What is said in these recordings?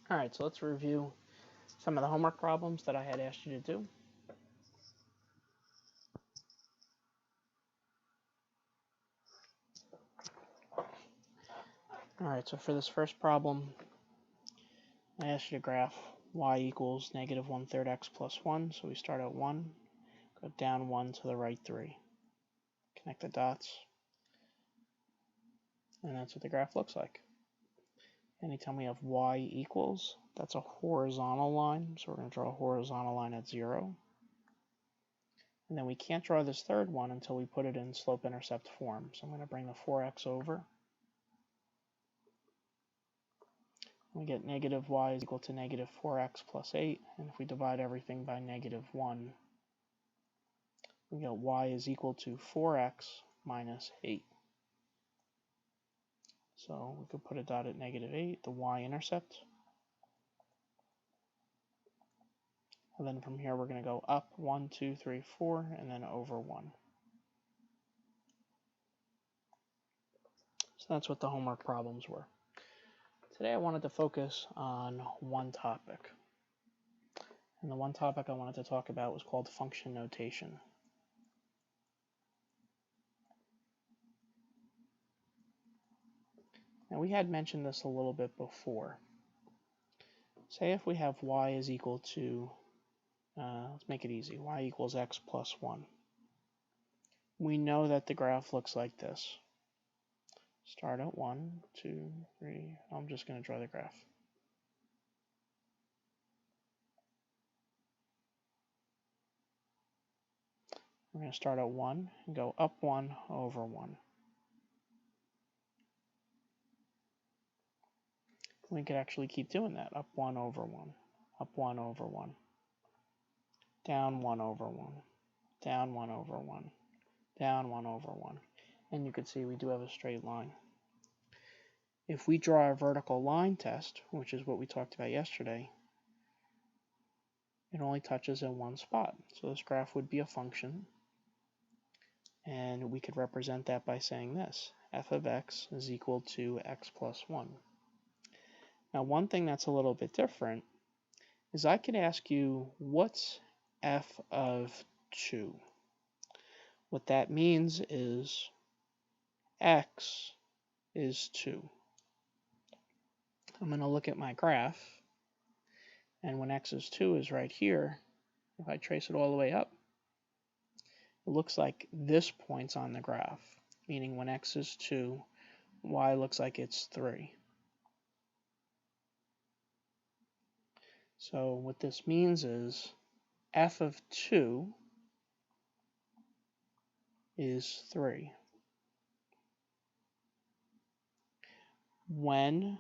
Alright, so let's review some of the homework problems that I had asked you to do. Alright, so for this first problem, I asked you to graph y equals negative 1/3 x plus 1. So we start at 1, go down 1 to the right 3. Connect the dots, and that's what the graph looks like. Anytime we have y equals, that's a horizontal line, so we're going to draw a horizontal line at 0. And then we can't draw this third one until we put it in slope-intercept form. So I'm going to bring the 4x over. We get negative y is equal to negative 4x plus 8. And if we divide everything by negative 1, we get y is equal to 4x minus 8. So we could put a dot at negative 8, the y-intercept. And then from here we're going to go up 1, 2, 3, 4, and then over 1. So that's what the homework problems were. Today I wanted to focus on one topic. And the one topic I wanted to talk about was called function notation. Now we had mentioned this a little bit before. Say if we have y is equal to, let's make it easy, y equals x plus 1. We know that the graph looks like this. Start at 1, 2, 3, I'm just going to draw the graph. We're going to start at 1 and go up 1 over 1. We could actually keep doing that. Up 1 over 1. Up 1 over 1. Down 1 over 1. Down 1 over 1. Down 1 over 1. And you can see we do have a straight line. If we draw a vertical line test, which is what we talked about yesterday, it only touches in one spot. So this graph would be a function. And we could represent that by saying this. F of x is equal to x plus 1. Now, one thing that's a little bit different is I could ask you, what's f of 2? What that means is x is 2. I'm going to look at my graph, and when x is 2 is right here, if I trace it all the way up, it looks like this point's on the graph, meaning when x is 2, y looks like it's 3. So what this means is f of 2 is 3. When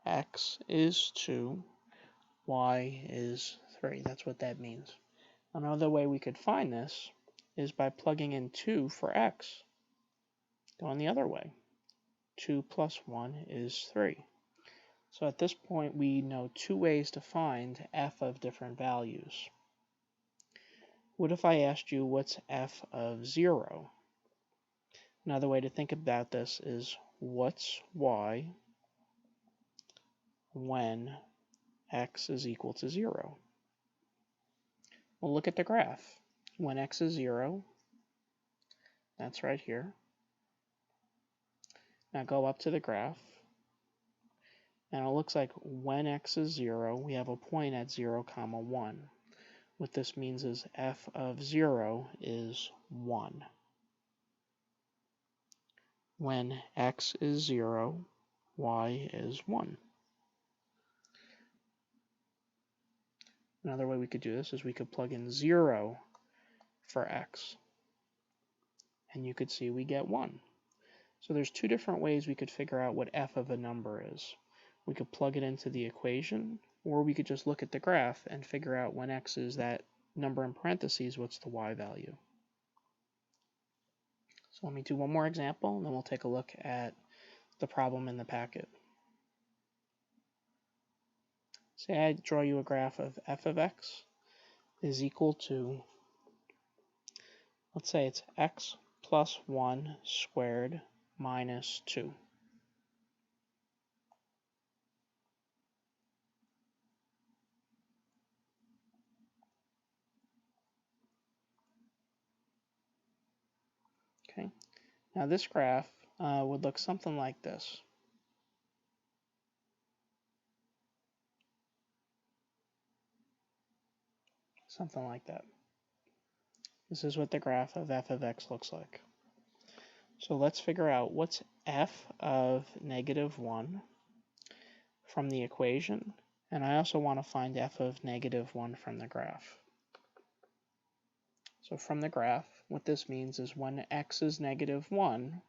x is 2, y is 3. That's what that means. Another way we could find this is by plugging in 2 for x. Going the other way. 2 plus 1 is 3. So at this point, we know two ways to find f of different values. What if I asked you what's f of 0? Another way to think about this is what's y when x is equal to 0? Well, look at the graph. When x is 0, that's right here. Now go up to the graph. And it looks like when x is 0, we have a point at 0, 1. What this means is f of 0 is 1. When x is 0, y is 1. Another way we could do this is we could plug in 0 for x. And you could see we get 1. So there's two different ways we could figure out what f of a number is. We could plug it into the equation, or we could just look at the graph and figure out when x is that number in parentheses, what's the y value. So let me do one more example, and then we'll take a look at the problem in the packet. Say I draw you a graph of f of x is equal to, let's say it's x plus 1 squared minus 2. Okay. Now this graph would look something like this. Something like that. This is what the graph of f of x looks like. So let's figure out what's f of -1 from the equation, and I also want to find f of -1 from the graph. So from the graph, what this means is when x is -1,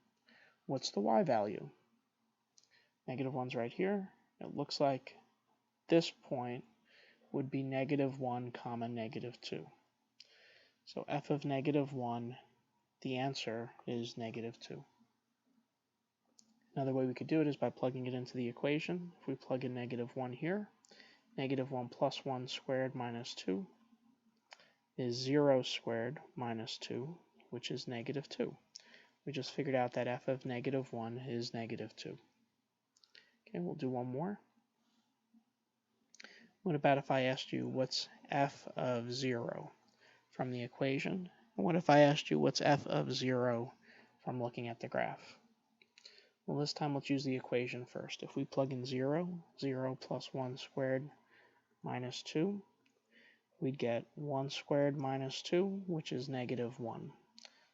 what's the y value? -1's right here. It looks like this point would be -1, -2. So f of -1, the answer is -2. Another way we could do it is by plugging it into the equation. If we plug in -1 here, -1 plus 1 squared minus 2 is 0 squared minus 2, which is -2. We just figured out that f of -1 is -2. Okay, we'll do one more. What about if I asked you what's f of 0 from the equation? And what if I asked you what's f of 0 from looking at the graph? Well, this time let's use the equation first. If we plug in 0, 0 plus 1 squared minus 2, we'd get 1 squared minus 2, which is -1.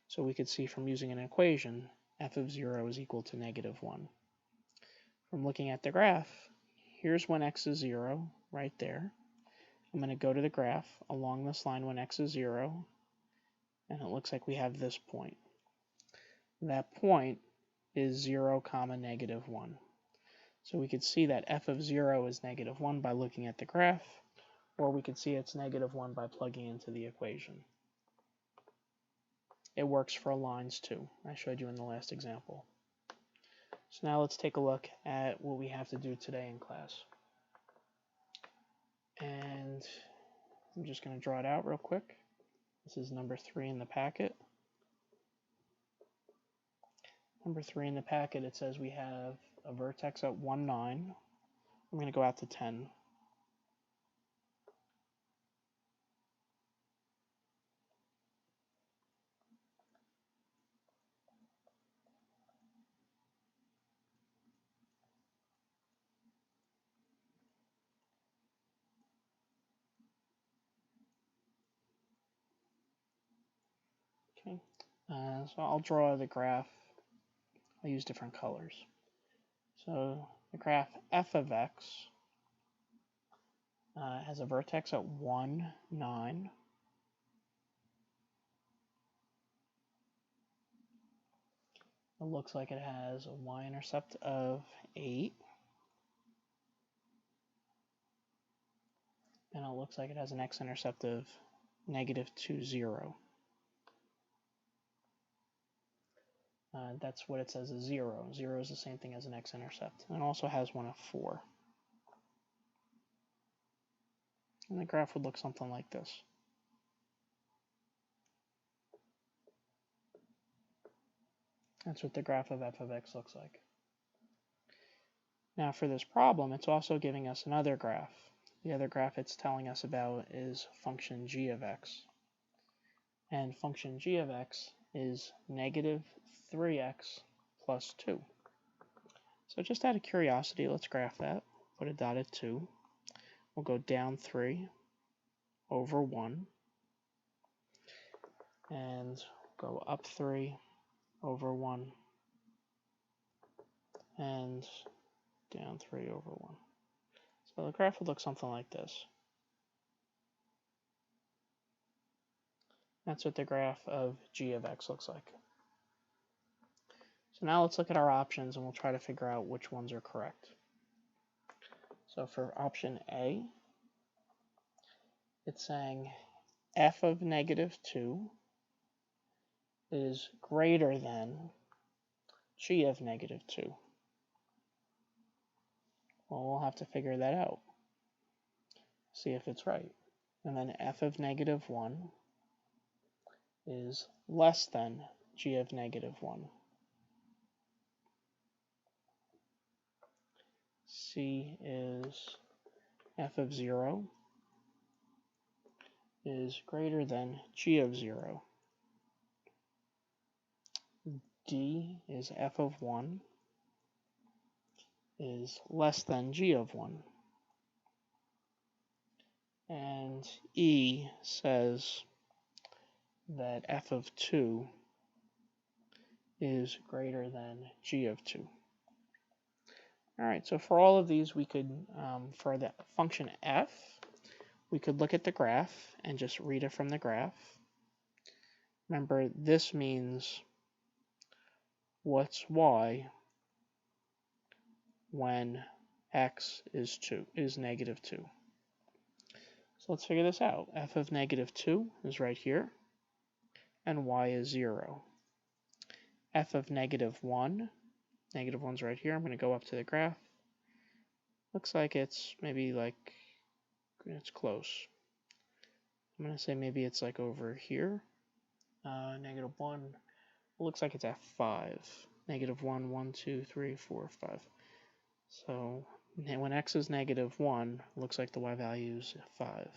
So we could see from using an equation, f of 0 is equal to -1. From looking at the graph, here's when x is 0, right there. I'm going to go to the graph along this line when x is 0, and it looks like we have this point. That point is 0, -1. So we could see that f of 0 is -1 by looking at the graph, or we could see it's -1 by plugging into the equation. It works for lines too. I showed you in the last example. So now let's take a look at what we have to do today in class. And I'm just going to draw it out real quick. This is number 3 in the packet. Number 3 in the packet, it says we have a vertex at 1, 9. I'm going to go out to 10. Okay, so I'll draw the graph. I'll use different colors. So the graph f of x has a vertex at 1, 9. It looks like it has a y-intercept of 8. And it looks like it has an x-intercept of -2, 0. That's what it says is 0. 0 is the same thing as an x-intercept. And it also has one of 4. And the graph would look something like this. That's what the graph of f of x looks like. Now for this problem, it's also giving us another graph. The other graph it's telling us about is function g of x. And function g of x is -3x plus 2. So just out of curiosity, let's graph that. Put a dot at 2. We'll go down 3 over 1. And go up 3 over 1. And down 3 over 1. So the graph would look something like this. That's what the graph of g of x looks like. So now let's look at our options and we'll try to figure out which ones are correct. So for option A, it's saying f of -2 is greater than g of -2. Well, we'll have to figure that out. See if it's right. And then f of -1 is less than g of -1. C is f of 0 is greater than g of 0. D is f of 1 is less than g of 1. And E says that f of 2 is greater than g of 2. All right, so for all of these, we could, for the function f, we could look at the graph and just read it from the graph. Remember, this means what's y when x is negative 2. So let's figure this out. F of negative 2 is right here, and y is 0. F of negative 1, negative 1's right here. I'm going to go up to the graph. Looks like it's maybe like, it's close. I'm going to say maybe it's like over here. Negative 1, it looks like it's at 5. Negative 1, 1, 2, 3, 4, 5. So when x is negative 1, looks like the y value is 5.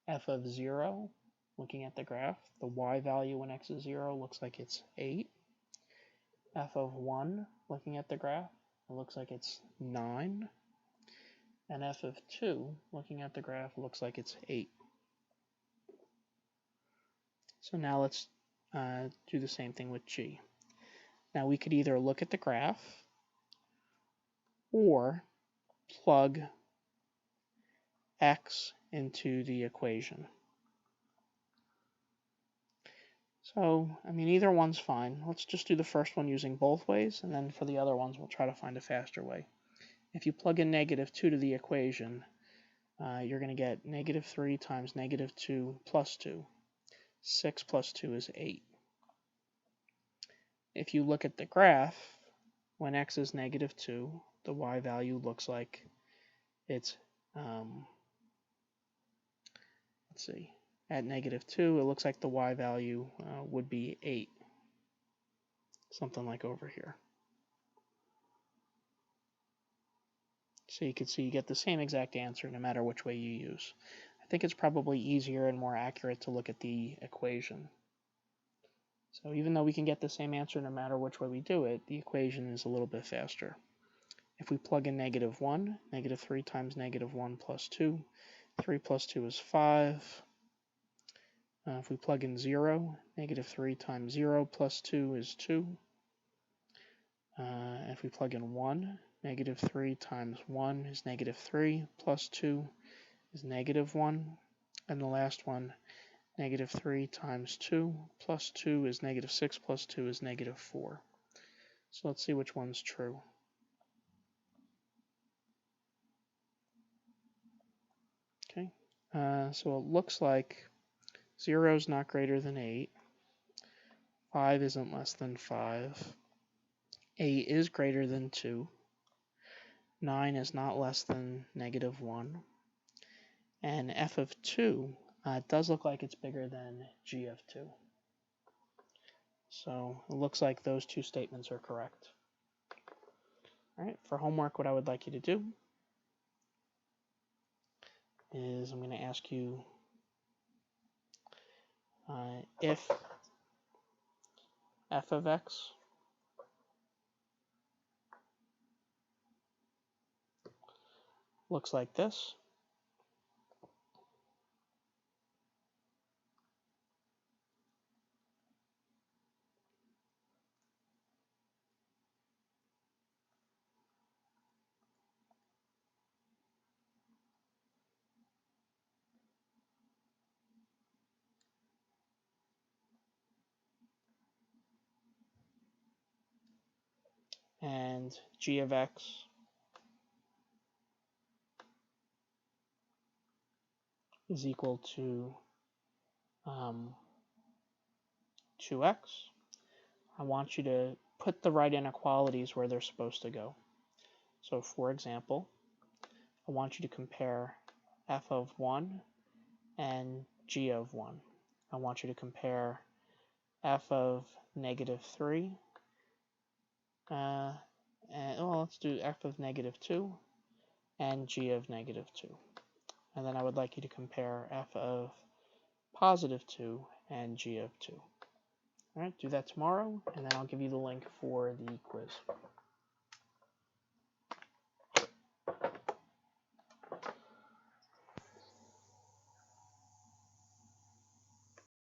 F of 0, looking at the graph, the y value when x is 0 looks like it's 8. F of 1, looking at the graph, it looks like it's 9. And f of 2, looking at the graph, looks like it's 8. So now let's do the same thing with g. Now we could either look at the graph or plug x into the equation. So, I mean, either one's fine. Let's just do the first one using both ways, and then for the other ones, we'll try to find a faster way. If you plug in negative 2 to the equation, you're going to get negative 3 times negative 2 plus 2. 6 plus 2 is 8. If you look at the graph, when x is negative 2, the y value looks like it's, let's see, at negative 2, it looks like the y value would be 8. Something like over here. So you can see you get the same exact answer no matter which way you use. I think it's probably easier and more accurate to look at the equation. So even though we can get the same answer no matter which way we do it, the equation is a little bit faster. If we plug in negative 1, negative 3 times negative 1 plus 2, 3 plus 2 is 5. If we plug in 0, negative 3 times 0 plus 2 is 2. If we plug in 1, negative 3 times 1 is negative 3, plus 2 is negative 1. And the last one, negative 3 times 2 plus 2 is negative 6, plus 2 is negative 4. So let's see which one's true. Okay, so it looks like 0 is not greater than 8. 5 isn't less than 5. 8 is greater than 2. 9 is not less than negative 1. And f of 2 does look like it's bigger than g of 2. So it looks like those two statements are correct. All right, for homework, what I would like you to do is I'm going to ask you if f of x looks like this, and g of x is equal to 2x, I want you to put the right inequalities where they're supposed to go. So for example, I want you to compare f of 1 and g of 1. I want you to compare f of negative 3, and well, let's do f of negative 2 and g of negative 2. And then I would like you to compare f of positive 2 and g of 2. Alright, do that tomorrow, and then I'll give you the link for the quiz.